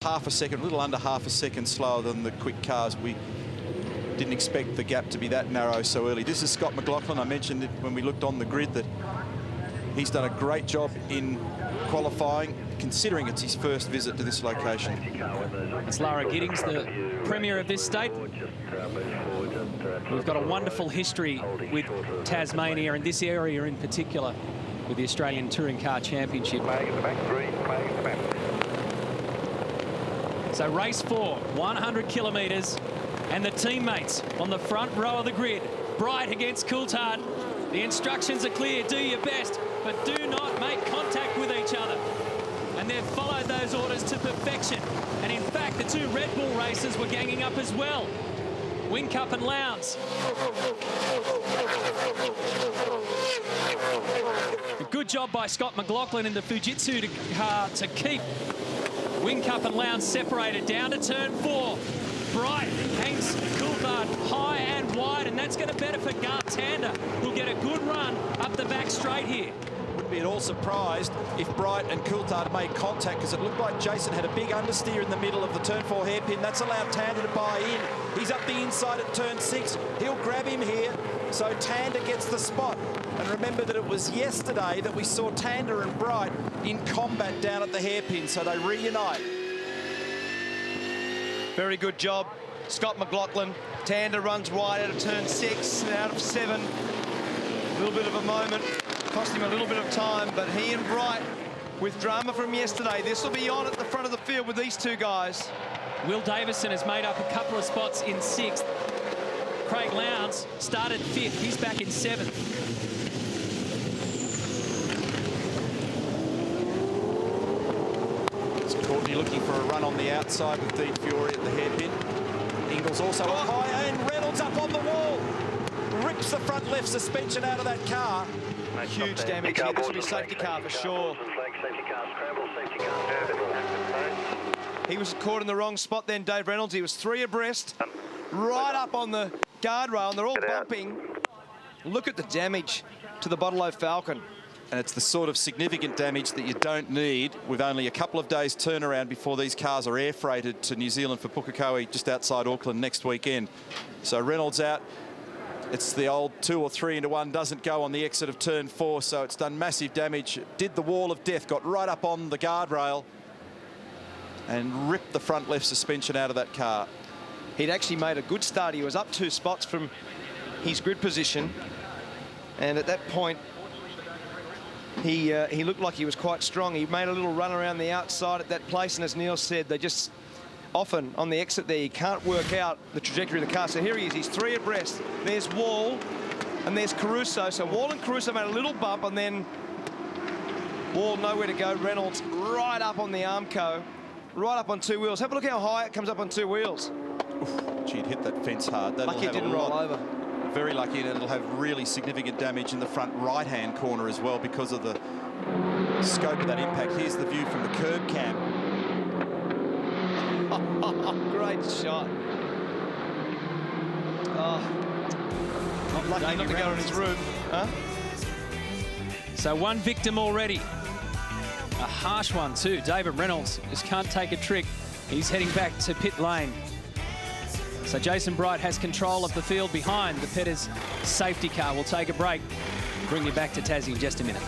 half a second, a little under half a second slower than the quick cars. We didn't expect the gap to be that narrow so early. This is Scott McLaughlin. I mentioned it when we looked on the grid that he's done a great job in qualifying, considering it's his first visit to this location. It's Lara Giddings, the Premier of this state. We've got a wonderful history with Tasmania and this area in particular with the Australian Touring Car Championship. So race 4, 100 kilometres, and the teammates on the front row of the grid. Bright against Coulthard. The instructions are clear, do your best, but do not make contact with each other. And they've followed those orders to perfection. And in fact, the two Red Bull racers were ganging up as well. Whincup and Lowndes. A good job by Scott McLaughlin in the Fujitsu car to keep Whincup and Lowndes separated down to turn 4. Bright hangs Coulthard high and wide, and that's going to benefit Garth Tander, who'll get a good run up the back straight here. Wouldn't be at all surprised if Bright and Coulthard made contact, because it looked like Jason had a big understeer in the middle of the turn 4 hairpin. That's allowed Tander to buy in. He's up the inside at turn 6. He'll grab him here, so Tander gets the spot. And remember that it was yesterday that we saw Tander and Bright in combat down at the hairpin, so they reunite. Very good job, Scott McLaughlin. Tander runs wide out of turn 6 and out of 7. A little bit of a moment, cost him a little bit of time, but he and Bright, with drama from yesterday, this will be on at the front of the field with these two guys. Will Davison has made up a couple of spots in 6th. Craig Lowndes started 5th, he's back in 7th. Courtney looking for a run on the outside with Dean Fiore at the hairpin. Ingles also up high, and Reynolds up on the wall. Rips the front left suspension out of that car. Huge damage here. This will be safety car for sure. He was caught in the wrong spot then, Dave Reynolds. He was 3 abreast, right up on the guardrail, and they're all bumping. Look at the damage to the Bottle Falcon. And it's the sort of significant damage that you don't need with only a couple of days turnaround before these cars are air freighted to New Zealand for Pukekohe just outside Auckland next weekend. So Reynolds out. It's the old 2 or 3 into 1, doesn't go on the exit of turn 4, so it's done massive damage. Did the wall of death, got right up on the guardrail and ripped the front left suspension out of that car. He'd actually made a good start. He was up 2 spots from his grid position, and at that point he looked like he was quite strong. He made a little run around the outside at that place, and as Neil said, they just often on the exit there, you can't work out the trajectory of the car. So here he is, he's 3 abreast. There's Wall and there's Caruso. So Wall and Caruso made a little bump, and then Wall nowhere to go. Reynolds right up on the Armco, right up on 2 wheels. Have a look how high it comes up on 2 wheels. Oof, gee, it hit that fence hard. That'll lucky it didn't roll over. Very lucky, and it'll have really significant damage in the front right-hand corner as well because of the scope of that impact. Here's the view from the curb cam. Great shot. Oh, not lucky not to go in his room. Huh? So 1 victim already. A harsh one too. David Reynolds just can't take a trick. He's heading back to pit lane. So Jason Bright has control of the field behind the Petters safety car. We'll take a break. Bring you back to Tassie in just a minute.